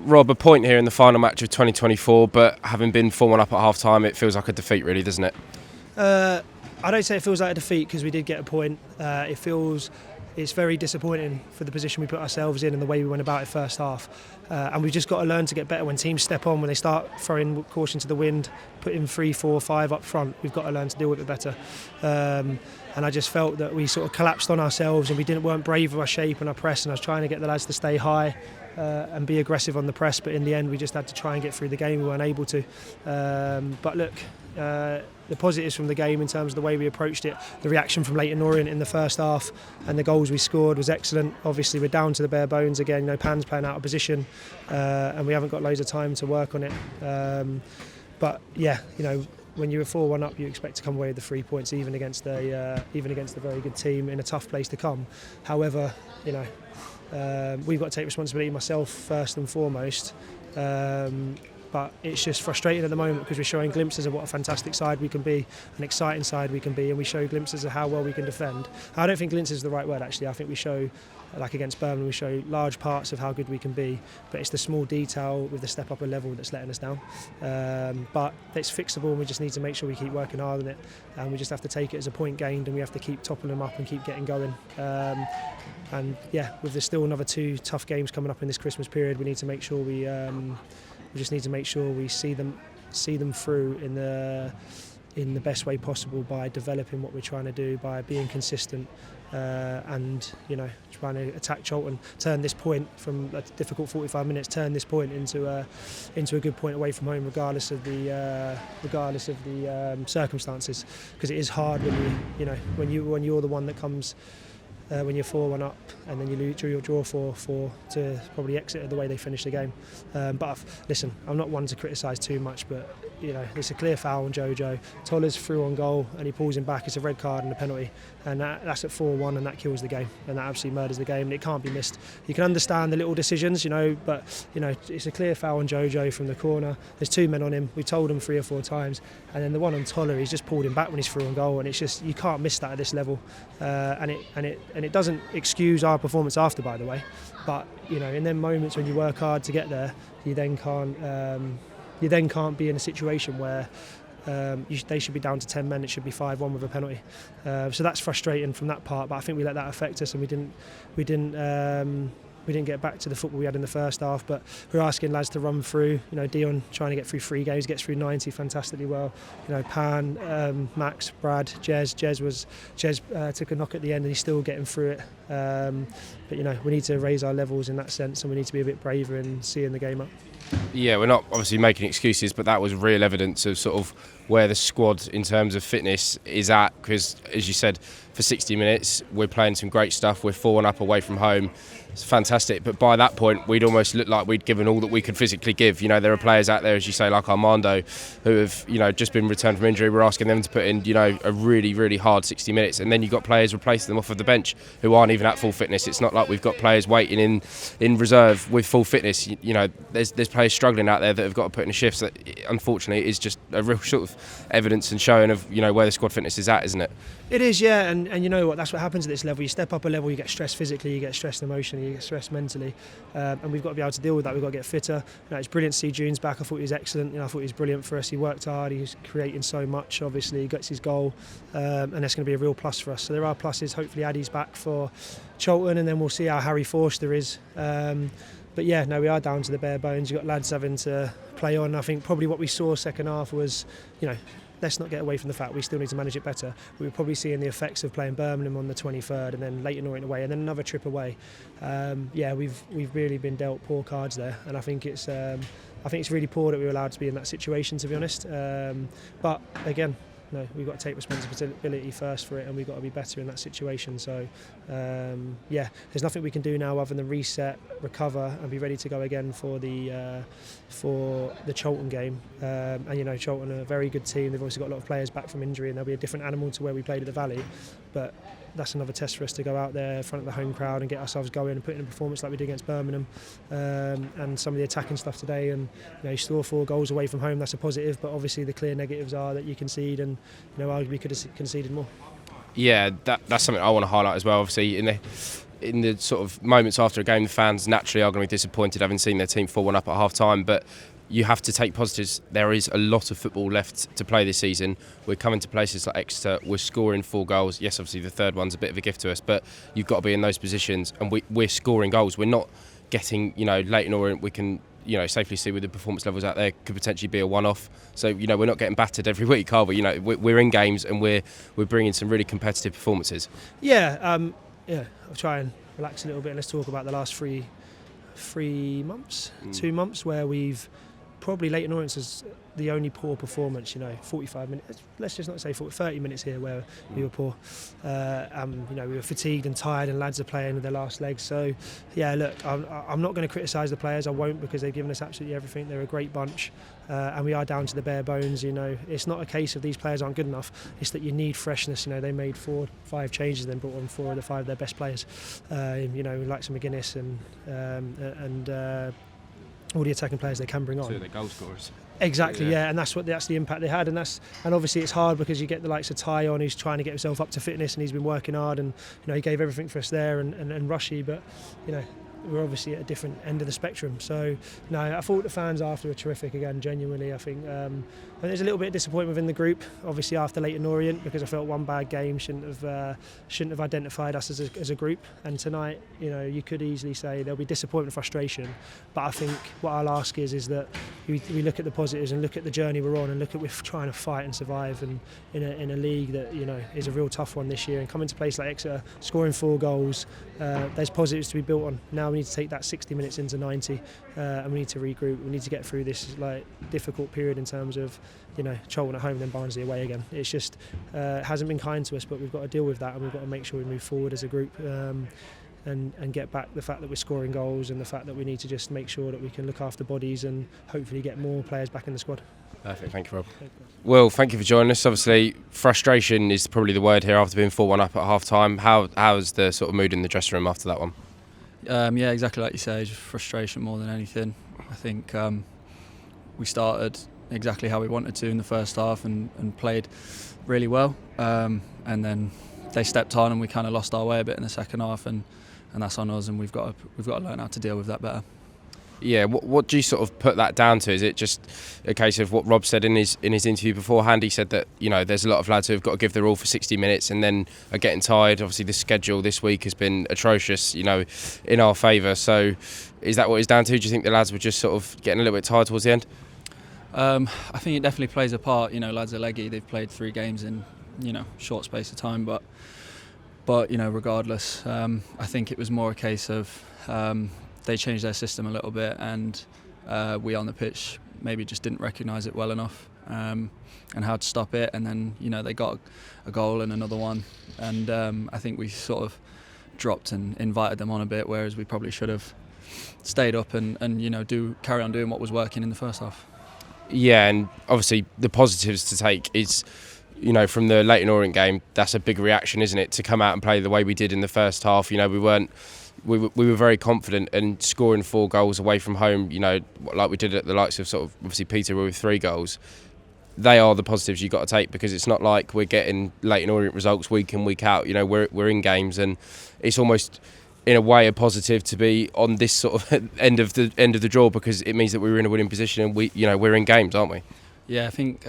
Rob, a point here in the final match of 2024, but having been 4-1 up at half-time, it feels like a defeat really, doesn't it? I don't say it feels like a defeat because we did get a point. It's very disappointing for the position we put ourselves in and the way we went about it first half. And we've just got to learn to get better when teams step on, when they start throwing caution to the wind, putting 3, 4, 5 up front. We've got to learn to deal with it better. And I just felt that we sort of collapsed on ourselves and we weren't brave of our shape and our press, and I was trying to get the lads to stay high and be aggressive on the press, but in the end we just had to try and get through the game. We weren't able to. But look, the positives from the game in terms of the way we approached it, the reaction from Leyton Orient in the first half and the goals we scored was excellent. Obviously we're down to the bare bones again, Pan's playing out of position and we haven't got loads of time to work on it. But yeah, when you're 4-1 up, you expect to come away with the 3 points, even against a very good team in a tough place to come. However, we've got to take responsibility, myself first and foremost. But it's just frustrating at the moment because we're showing glimpses of what a fantastic side we can be, an exciting side we can be, and we show glimpses of how well we can defend. I don't think glimpses is the right word actually. I think we show, like against Birmingham, we show large parts of how good we can be, but it's the small detail with the step up a level that's letting us down. But it's fixable and we just need to make sure we keep working hard on it, and we just have to take it as a point gained and we have to keep toppling them up and keep getting going. And yeah, with there's still another 2 tough games coming up in this Christmas period, we need to make sure we just need to make sure we see them through in the best way possible by developing what we're trying to do, by being consistent and trying to attack Charlton, turn this point from a difficult 45 minutes, turn this point into a good point away from home, regardless of the circumstances, because it is hard when you're the one that comes. When you're 4-1 up and then you draw 4-4 to probably Exeter the way they finish the game. But listen, I'm not one to criticise too much, but it's a clear foul on Jojo. Toller's through on goal and he pulls him back. It's a red card and a penalty, and that's at 4-1 and that kills the game and that absolutely murders the game and it can't be missed. You can understand the little decisions, but it's a clear foul on Jojo from the corner. There's 2 men on him. We told him 3 or 4 times, and then the one on Toller, he's just pulled him back when he's through on goal, and it's just you can't miss that at this level. And it doesn't excuse our performance after, by the way, but in them moments when you work hard to get there, you then can't be in a situation where they should be down to 10 men, it should be 5-1 with a penalty. So that's frustrating from that part, but I think we let that affect us and we didn't get back to the football we had in the first half. But we're asking lads to run through. Dion trying to get through 3 games, gets through 90 fantastically well. Pan, Max, Brad, Jez took a knock at the end and he's still getting through it. But we need to raise our levels in that sense, and we need to be a bit braver in seeing the game up. Yeah, we're not obviously making excuses, but that was real evidence of sort of where the squad in terms of fitness is at, because as you said, for 60 minutes we're playing some great stuff. We're 4-1 up away from home. It's fantastic, but by that point we'd almost looked like we'd given all that we could physically give. There are players out there, as you say, like Armando, who have just been returned from injury. We're asking them to put in a really, really hard 60 minutes, and then you've got players replacing them off of the bench who aren't even at full fitness. It's not like we've got players waiting in reserve with full fitness. There's players struggling out there that have got to put in shifts. That unfortunately is just a real sort of evidence and showing of where the squad fitness is at, isn't it? It is, yeah, and you know what? That's what happens at this level. You step up a level, you get stressed physically, you get stressed emotionally, you get stressed mentally, and we've got to be able to deal with that. We've got to get fitter. It's brilliant to see June's back. I thought he was excellent. I thought he was brilliant for us. He worked hard. He's creating so much. Obviously, he gets his goal, and that's going to be a real plus for us. So there are pluses. Hopefully, Addy's back for Charlton, and then we'll see how Harry Forster is. But yeah, no, we are down to the bare bones. You've got lads having to play on. I think probably what we saw second half was, let's not get away from the fact we still need to manage it better. We were probably seeing the effects of playing Birmingham on the 23rd and then Leyton Orient away and then another trip away. We've really been dealt poor cards there, and I think it's really poor that we were allowed to be in that situation, to be honest. But again, we've got to take responsibility first for it, and we've got to be better in that situation. So there's nothing we can do now other than reset, recover, and be ready to go again for the Charlton game. And Charlton are a very good team. They've obviously got a lot of players back from injury, and they'll be a different animal to where we played at the Valley. But that's another test for us to go out there in front of the home crowd and get ourselves going and put in a performance like we did against Birmingham, and some of the attacking stuff today. And you score 4 goals away from home, that's a positive, but obviously the clear negatives are that you concede, and arguably could have conceded more. Yeah, that's something I want to highlight as well. Obviously, in in the sort of moments after a game, the fans naturally are going to be disappointed having seen their team 4-1 up at half time, but you have to take positives. There is a lot of football left to play this season. We're coming to places like Exeter, we're scoring 4 goals. Yes, obviously the third one's a bit of a gift to us, but you've got to be in those positions, and we're scoring goals. We're not getting, Leyton Orient, we can safely see with the performance levels out there, could potentially be a one-off. So we're not getting battered every week, are we? We're in games and we're bringing some really competitive performances. I'll try and relax a little bit and let's talk about the last 3 months, 2 months where we've probably Leyton Orient is the only poor performance. 45 minutes. Let's just not say 30 minutes here where we were poor. We were fatigued and tired, and lads are playing with their last legs. So, look, I'm not going to criticise the players. I won't, because they've given us absolutely everything. They're a great bunch, and we are down to the bare bones. It's not a case of these players aren't good enough. It's that you need freshness. They made 4-5 changes, then brought on 4 of the 5 of their best players. Like some McGuinness and all the attacking players they can bring on. 2 of the goal scorers. Exactly, and that's the impact they had, and obviously it's hard because you get the likes of Ty on, who's trying to get himself up to fitness, and he's been working hard, and he gave everything for us there, and Rushy, but we're obviously at a different end of the spectrum. So I thought the fans after were terrific again, genuinely. I think there's a little bit of disappointment within the group, obviously after Leyton Orient, because I felt one bad game shouldn't have identified us as a group. And tonight, you could easily say there'll be disappointment and frustration, but I think what I'll ask is that we look at the positives and look at the journey we're on, and look at we're trying to fight and survive, and in a league that is a real tough one this year, and coming to a place like Exeter, scoring 4 goals, there's positives to be built on. Now we need to take that 60 minutes into 90, and we need to regroup. We need to get through this difficult period in terms of Charlton at home and then Barnsley away again. It's just hasn't been kind to us, but we've got to deal with that, and we've got to make sure we move forward as a group, and get back the fact that we're scoring goals, and the fact that we need to just make sure that we can look after bodies and hopefully get more players back in the squad. Perfect, thank you, Rob. Will, thank you for joining us. Obviously, frustration is probably the word here after being 4-1 up at half time. How's the sort of mood in the dressing room after that one? Exactly like you say, just frustration more than anything. I think we started exactly how we wanted to in the first half and played really well, and then they stepped on and we kind of lost our way a bit in the second half, and that's on us, and we've got to learn how to deal with that better. Yeah, what do you sort of put that down to? Is it just a case of what Rob said in his interview beforehand? He said that there's a lot of lads who have got to give their all for 60 minutes and then are getting tired. Obviously, the schedule this week has been atrocious, in our favour. So, is that what it's down to? Do you think the lads were just sort of getting a little bit tired towards the end? I think it definitely plays a part. Lads are leggy. They've played 3 games in short space of time, but regardless, I think it was more a case of they changed their system a little bit, and we on the pitch maybe just didn't recognise it well enough, and how to stop it. And then they got a goal and another one, and I think we sort of dropped and invited them on a bit, whereas we probably should have stayed up and carry on doing what was working in the first half. Yeah, and obviously the positives to take is from the Leyton Orient game, that's a big reaction, isn't it, to come out and play the way we did in the first half. We were very confident, and scoring 4 goals away from home, like we did at the likes of sort of obviously Peterborough with 3 goals. They are the positives you've got to take, because it's not like we're getting Leyton Orient results week in, week out. We're in games, and it's almost in a way a positive to be on this sort of end of the draw, because it means that we're in a winning position, and we're in games, aren't we? Yeah, I think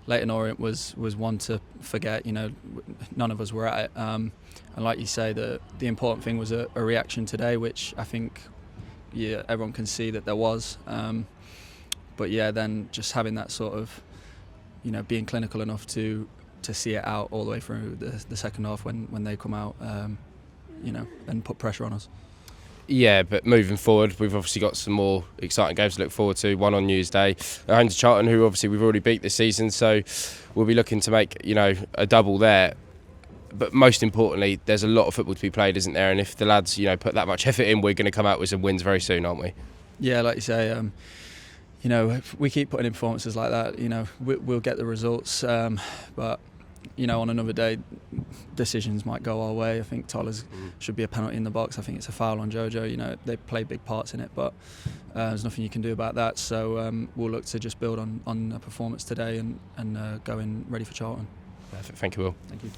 Leyton Orient was one to forget. None of us were at it. And like you say, the important thing was a reaction today, which I think everyone can see that there was. But then just having that sort of, being clinical enough to see it out all the way through the second half when they come out, and put pressure on us. Yeah, but moving forward, we've obviously got some more exciting games to look forward to. One on New Year's Day, at home to Charlton, who obviously we've already beat this season, so we'll be looking to make a double there. But most importantly, there's a lot of football to be played, isn't there? And if the lads put that much effort in, we're going to come out with some wins very soon, aren't we? Yeah, like you say, if we keep putting in performances like that, we'll get the results. But on another day, decisions might go our way. I think Toller's should be a penalty in the box. I think it's a foul on Jojo. They play big parts in it, but there's nothing you can do about that. So we'll look to just build on a performance today and go in ready for Charlton. Perfect. Thank you, Will. Thank you.